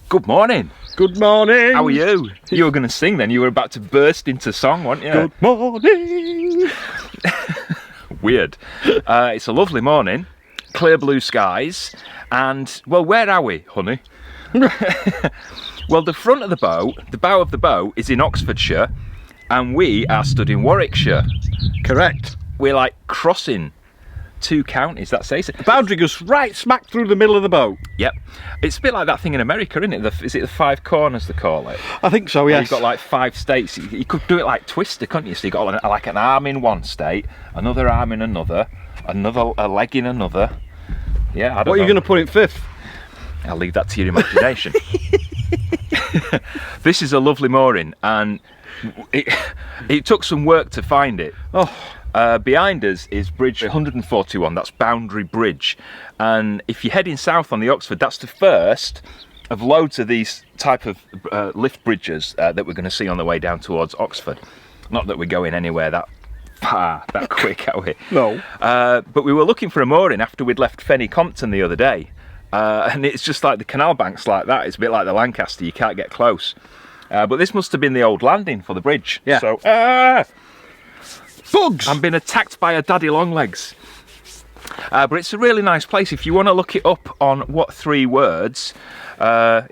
Good morning. Good morning. How are you? You were going to sing then. You were about to burst into song, weren't you? Good morning. Weird. It's a lovely morning. Clear blue skies. And, well, where are we, honey? Well, the front of the boat, the bow of the boat, is in Oxfordshire. And we are stood in Warwickshire. Correct. We're like crossing two counties, that says it. The boundary goes right smack through the middle of the boat. Yep. It's a bit like that thing in America, isn't it? Is it the five corners they call it? I think so, Where yes. you've got like 5 states. You could do it like Twister, couldn't you? So you've got like an arm in one state, another arm in another, a leg in another. Yeah, I don't know. What are you going to put in fifth? I'll leave that to your imagination. This is a lovely mooring, and it took some work to find it. Oh. Behind us is bridge 141, that's Boundary Bridge, and if you're heading south on the Oxford, that's the first of loads of these type of lift bridges that we're going to see on the way down towards Oxford. Not that we're going anywhere that far, that quick, are we? No. But we were looking for a mooring after we'd left Fenny Compton the other day, and it's just like the canal banks like that. It's a bit like the Lancaster, you can't get close. But this must have been the old landing for the bridge. Yeah. So, Bugs! I'm being attacked by a daddy longlegs. But it's a really nice place. If you want to look it up on What 3 Words,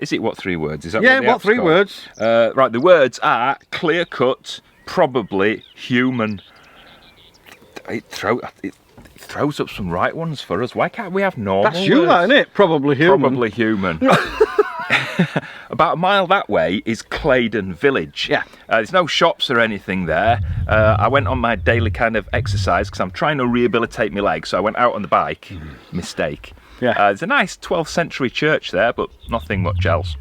is it What 3 Words? Is that Yeah, what What 3 Words? Right, the words are clear cut, probably human. It throws up some right ones for us. Why can't we have normal That's you, words? that, isn't it? Probably human. Probably human. About a mile that way is Claydon Village. Yeah. There's no shops or anything there. I went on my daily kind of exercise because I'm trying to rehabilitate my legs, so I went out on the bike. Mistake. Yeah. There's a nice 12th century church there, but nothing much else.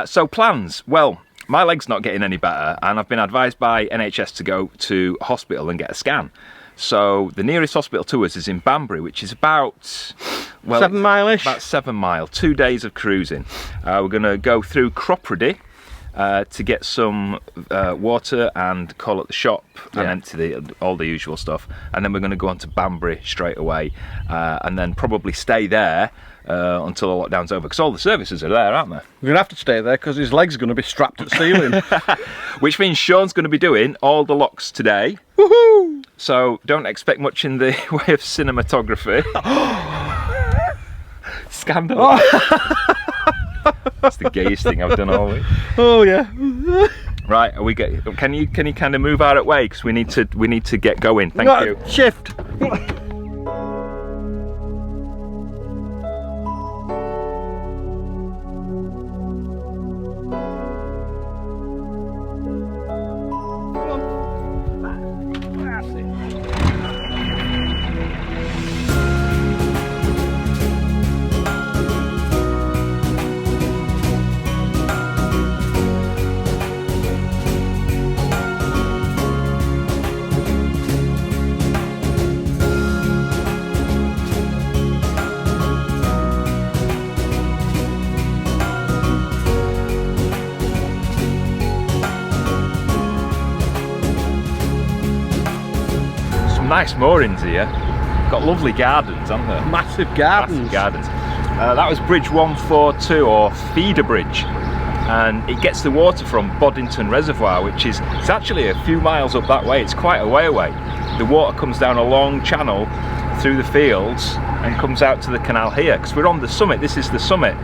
So plans. Well, my leg's not getting any better, and I've been advised by NHS to go to hospital and get a scan. So the nearest hospital to us is in Banbury, which is about, well, 7 mile-ish? About 7 mile, 2 days of cruising. We're going to go through Cropredy to get some water and call at the shop and empty all the usual stuff. And then we're going to go on to Banbury straight away and then probably stay there until the lockdown's over, because all the services are there, aren't they? We're going to have to stay there because his leg's going to be strapped at ceiling. Which means Sean's going to be doing all the locks today. Woohoo! So don't expect much in the way of cinematography. Scandal. Oh. That's the gayest thing I've done all week. Oh yeah. Right, are we can you kind of move out of the way, because we need to get going. Thank you. Shift. Nice moorings here. Got lovely gardens, haven't they? Massive gardens. Massive gardens. That was Bridge 142, or Feeder Bridge, and it gets the water from Boddington Reservoir, which is it's actually a few miles up that way. It's quite a way away. The water comes down a long channel through the fields and comes out to the canal here, because we're on the summit. This is the summit.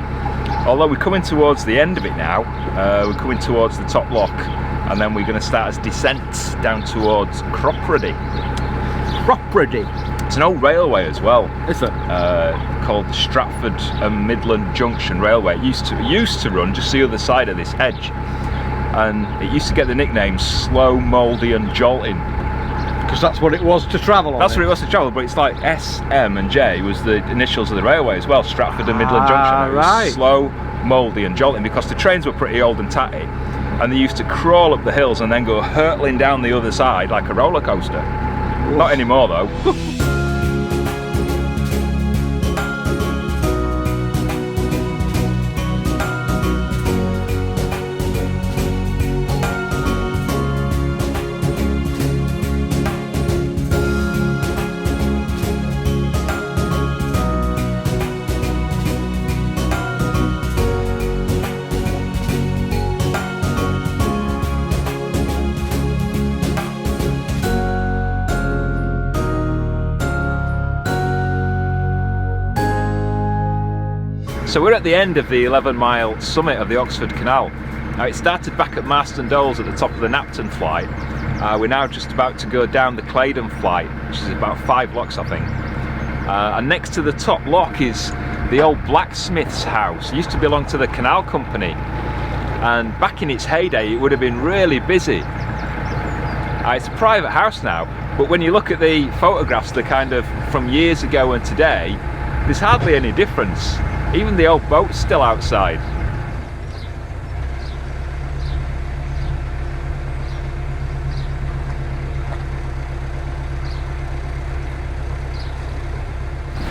Although we're coming towards the end of it now, we're coming towards the top lock, and then we're going to start as descent down towards Cropredy. Cropredy. It's an old railway as well. Is it? Called Stratford and Midland Junction Railway. It used to run just the other side of this hedge, and it used to get the nickname Slow, Mouldy and Jolting. Because that's what it was to travel on. That's what it was to travel, but it's like S, M and J was the initials of the railway as well, Stratford and Midland Junction. It was right. Slow, Mouldy and Jolting, because the trains were pretty old and tatty, and they used to crawl up the hills and then go hurtling down the other side like a roller coaster. Oof. Not anymore though. So we're at the end of the 11-mile summit of the Oxford Canal. Now it started back at Marston Knowles at the top of the Knapton flight. We're now just about to go down the Claydon flight, which is about 5 locks I think. And next to the top lock is the old blacksmith's house. It used to belong to the canal company, and back in its heyday it would have been really busy. It's a private house now, but when you look at the photographs, the kind of from years ago and today, there's hardly any difference. Even the old boat's still outside.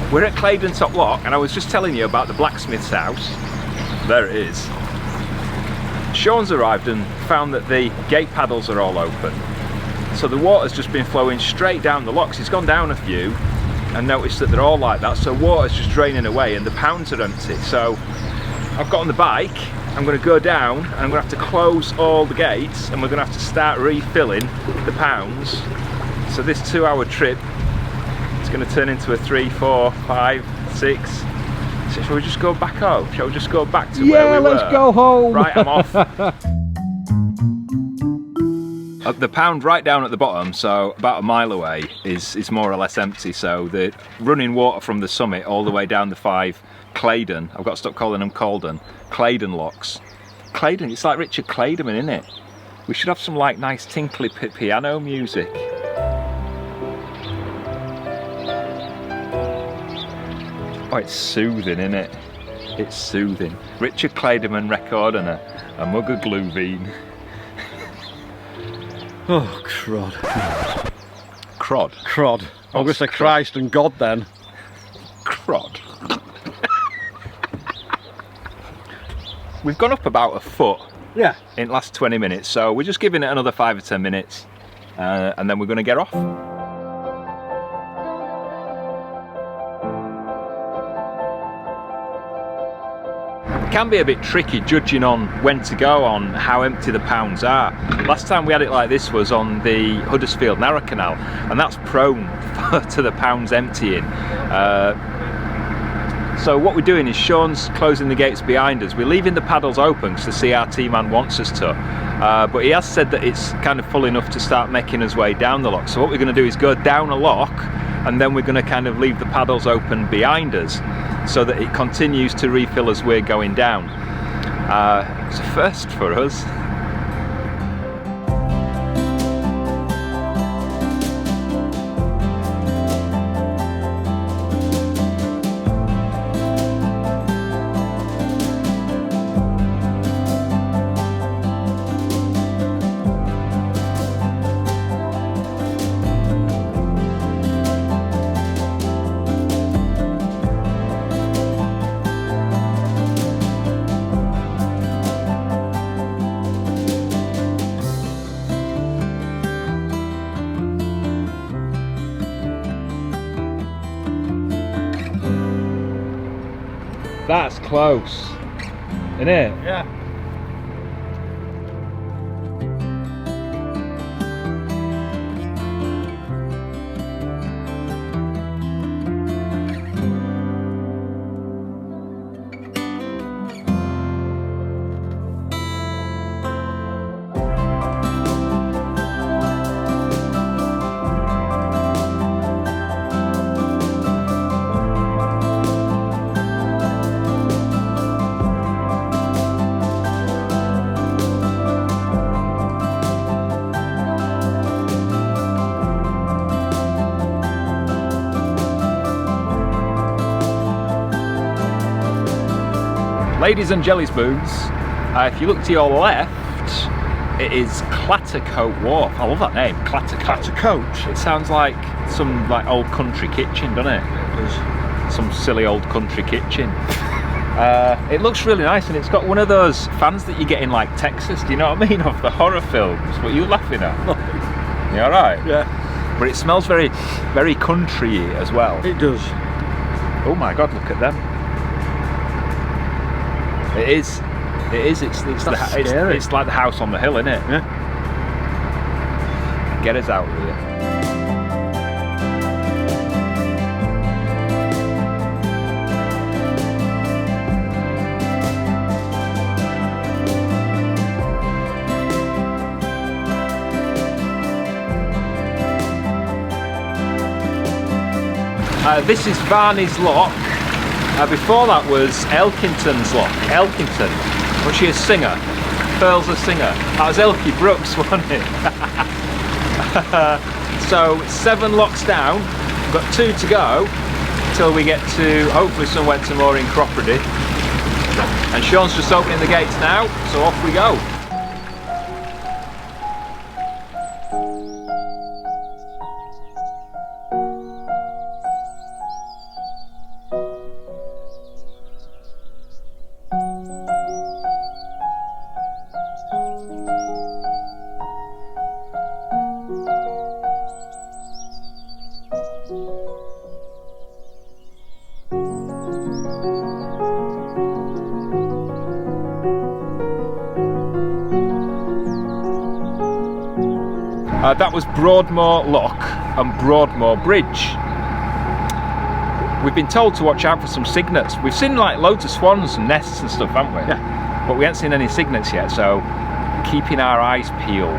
We're at Claydon Top Lock, and I was just telling you about the blacksmith's house. There it is. Sean's arrived and found that the gate paddles are all open. So the water's just been flowing straight down the locks. He's gone down a few and noticed that they're all like that. So water's just draining away and the pounds are empty. So I've got on the bike, I'm going to go down and I'm going to have to close all the gates and we're going to have to start refilling the pounds. So this 2-hour trip, it's going to turn into a 3, 4, 5, 6. So shall we just go back home? Shall we just go back to where we were? Yeah, let's go home. Right, I'm off. The pound right down at the bottom, so about a mile away, is more or less empty. So the running water from the summit all the way down the 5 Claydon, I've got to stop calling them Claydon locks. Claydon, it's like Richard Claydon, isn't it? We should have some like nice tinkly piano music. Oh, it's soothing, isn't it? It's soothing. Richard Claydon record and a mug of Glühwein. Oh, crud. Crod? Crud. I'm going to say Christ and God then. Crod. We've gone up about a foot in the last 20 minutes, so we're just giving it another 5 or 10 minutes and then we're going to get off. It can be a bit tricky judging on when to go on how empty the pounds are. Last time we had it like this was on the Huddersfield Narrow Canal, and that's prone to the pounds emptying. So what we're doing is Sean's closing the gates behind us. We're leaving the paddles open because the CRT man wants us to, but he has said that it's kind of full enough to start making his way down the lock. So what we're going to do is go down a lock and then we're going to kind of leave the paddles open behind us so that it continues to refill as we're going down. It's a first for us. That's close, isn't it? Yeah. Ladies and jelly spoons, if you look to your left, it is Clattercoat Wharf. I love that name, Clattercoat. Clattercoat. It sounds like some like old country kitchen, doesn't it? It does. Some silly old country kitchen. It looks really nice, and it's got one of those fans that you get in like Texas, do you know what I mean, of the horror films. What are you laughing at? You alright? Yeah. But it smells very, very country-y as well. It does. Oh my god, look at them. It is. It's like the house on the hill, isn't it? Yeah. Get us out of here. This is Varney's Lock. Before that was Elkington's Lock. Elkington. Was she a singer? Pearl's a singer. That was Elkie Brooks, wasn't it? So 7 locks down. We've got 2 to go till we get to hopefully somewhere to more in Cropredy. And Sean's just opening the gates now, so off we go. That was Broadmoor Lock and Broadmoor Bridge. We've been told to watch out for some cygnets. We've seen like loads of swans and nests and stuff, haven't we? Yeah. But we haven't seen any cygnets yet, so keeping our eyes peeled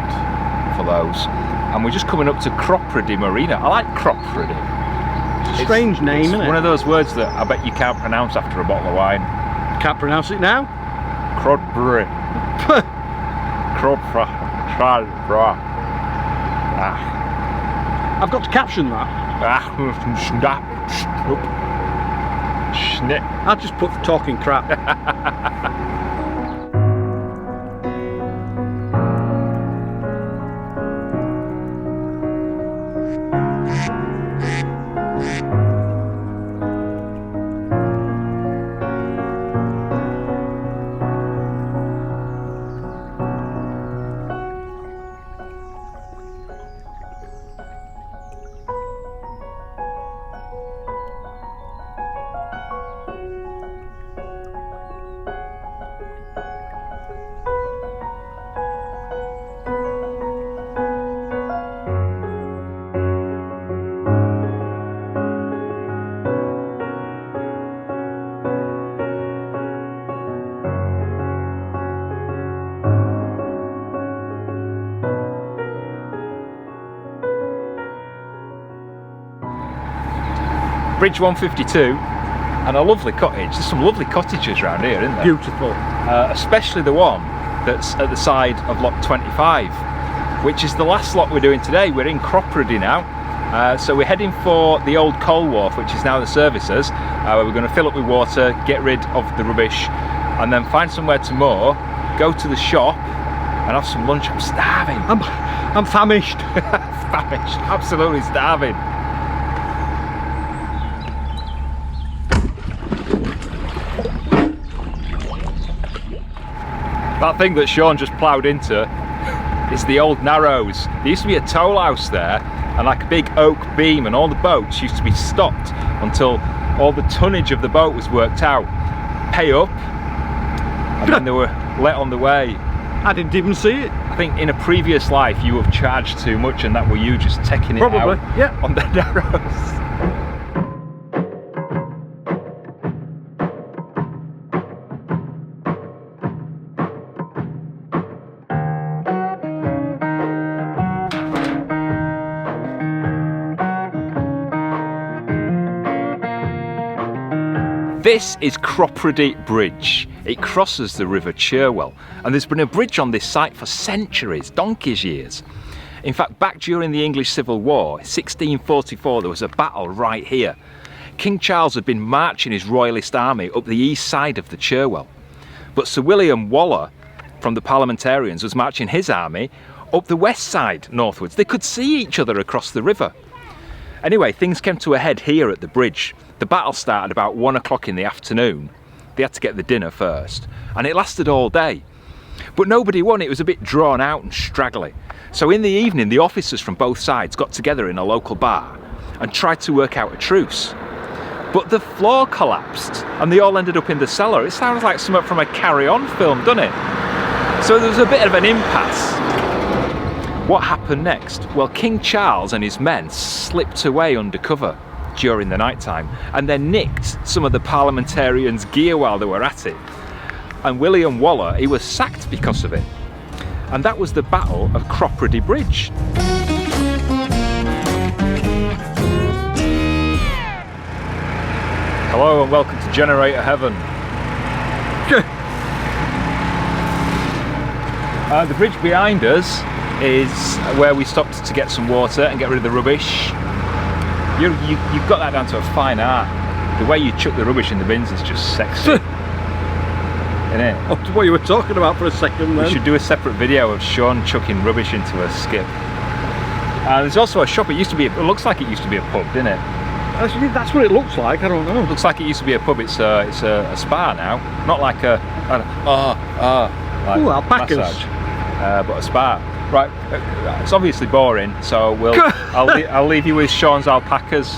for those. And we're just coming up to Cropredy Marina. I like Cropredy. Strange name, it's isn't it? one of those words that I bet you can't pronounce after a bottle of wine. Can't pronounce it now? Cropredy. Cropredy. I've got to caption that. I'll just put talking crap. Bridge 152 and a lovely cottage. There's some lovely cottages around here, isn't there? Beautiful. Especially the one that's at the side of lock 25, which is the last lock we're doing today. We're in Cropredy now. So we're heading for the old coal wharf, which is now the services. We're going to fill up with water, get rid of the rubbish, and then find somewhere to moor, go to the shop and have some lunch. I'm starving. I'm famished. Famished, absolutely starving. That thing that Sean just ploughed into is the old Narrows. There used to be a toll house there and like a big oak beam, and all the boats used to be stopped until all the tonnage of the boat was worked out. Pay up, and then they were let on the way. I didn't even see it. I think in a previous life you have charged too much and that were you just taking it Probably, out yeah. on the Narrows. This is Cropredy Bridge. It crosses the River Cherwell, and there's been a bridge on this site for centuries, donkey's years. In fact, back during the English Civil War, 1644, there was a battle right here. King Charles had been marching his royalist army up the east side of the Cherwell, but Sir William Waller from the Parliamentarians was marching his army up the west side northwards. They could see each other across the river. Anyway, things came to a head here at the bridge. The battle started about 1 o'clock in the afternoon. They had to get the dinner first, and it lasted all day. But nobody won. It was a bit drawn out and straggly. So in the evening, the officers from both sides got together in a local bar and tried to work out a truce. But the floor collapsed and they all ended up in the cellar. It sounds like something from a Carry On film, doesn't it? So there was a bit of an impasse. What happened next? Well, King Charles and his men slipped away undercover during the night time and then nicked some of the parliamentarians' gear while they were at it. And William Waller, he was sacked because of it. And that was the Battle of Cropredy Bridge. Hello and welcome to Generator Heaven. The bridge behind us is where we stopped to get some water and get rid of the rubbish. You've got that down to a fine art. The way you chuck the rubbish in the bins is just sexy. Isn't it? What you were talking about for a second then. We should do a separate video of Sean chucking rubbish into a skip. There's also a shop. It looks like it used to be a pub, didn't it? Actually, that's what it looks like. I don't know. It looks like it used to be a pub. It's a spa now, not like like Ooh, alpacas. massage, but a spa. Right, it's obviously boring, so I'll leave you with Sean's alpacas.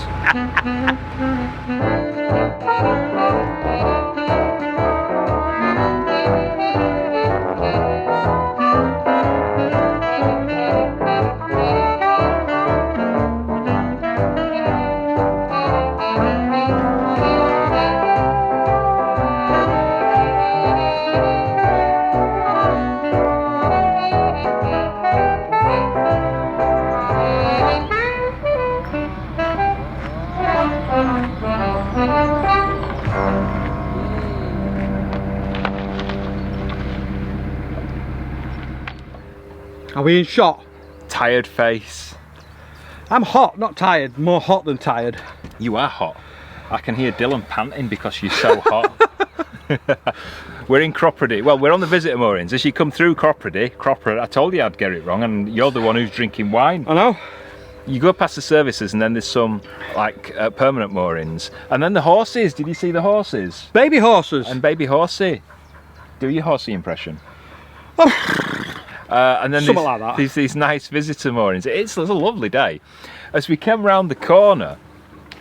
Are we in shot? Tired face. I'm hot, not tired. More hot than tired. You are hot. I can hear Dylan panting because you're so hot. We're in Cropredy. Well, we're on the visitor moorings. As you come through Cropredy, I told you I'd get it wrong, and you're the one who's drinking wine. I know. You go past the services and then there's some like permanent moorings. And then the horses. Did you see the horses? Baby horses. And baby horsey. Do your horsey impression. And then Something like that. these nice visitor moorings. It's a lovely day. As we came round the corner,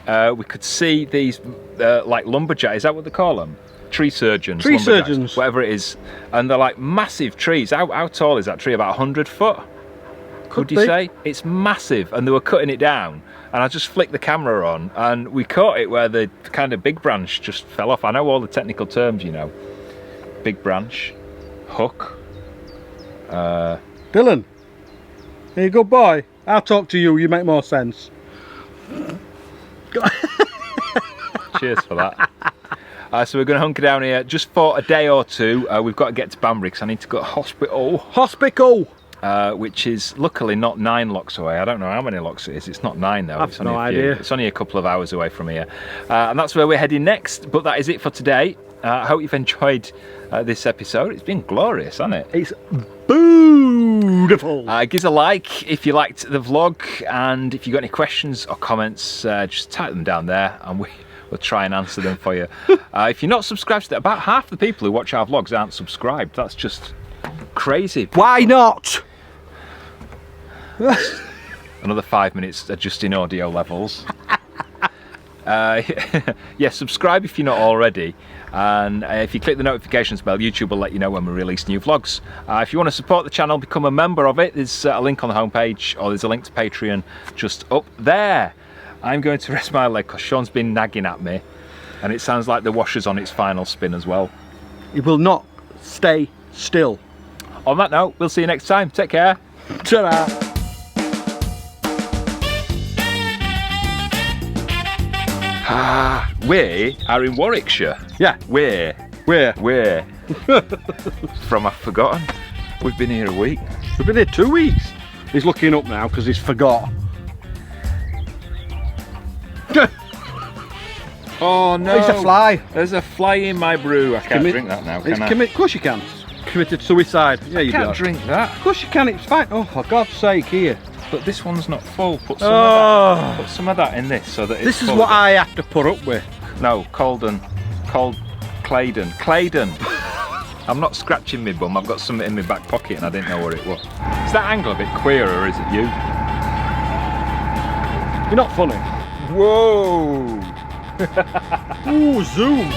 we could see these like lumberjacks. Is that what they call them? Tree surgeons. Tree lumberjacks, surgeons. whatever it is. And they're like massive trees. How tall is that tree? About 100 foot? Could you say? It's massive, and they were cutting it down. And I just flicked the camera on, and we caught it where the kind of big branch just fell off. I know all the technical terms, you know. Big branch, hook. Dylan, are you a good boy? I'll talk to you, you make more sense. Cheers for that. So we're going to hunker down here just for a day or two. We've got to get to Banbury because I need to go to hospital. Hospital! Which is luckily not 9 locks away. I don't know how many locks it is. It's not 9 though. I've no idea. It's only a couple of hours away from here. And that's where we're heading next. But that is it for today. I hope you've enjoyed this episode. It's been glorious, hasn't it? It's beautiful. Give us a like if you liked the vlog, and if you've got any questions or comments, just type them down there and we'll try and answer them for you. If you're not subscribed, about half the people who watch our vlogs aren't subscribed. That's just crazy. Why not? Another 5 minutes adjusting audio levels. Yeah, subscribe if you're not already, and if you click the notifications bell, YouTube will let you know when we release new vlogs. If you want to support the channel, become a member of it. There's a link on the homepage, or there's a link to Patreon just up there. I'm going to rest my leg because Sean's been nagging at me, and it sounds like the washer's on its final spin as well. It will not stay still. On that note, we'll see you next time. Take care. Ta-da! We are in Warwickshire. Yeah. Where? From I've forgotten. We've been here a week. We've been here 2 weeks. He's looking up now because he's forgot. Oh no! It's a fly. There's a fly in my brew. I can't drink that now, can I? Of course you can. Committed suicide. Yeah, you can't drink that. Of course you can. It's fine. Oh, for God's sake, here. But this one's not full. Put some of that in this so that it's This is full what again. I have to put up with. No, Claydon. I'm not scratching my bum. I've got something in my back pocket and I didn't know what it was. Is that angle a bit queer or is it you? You're not funny. Whoa! Ooh, zoom.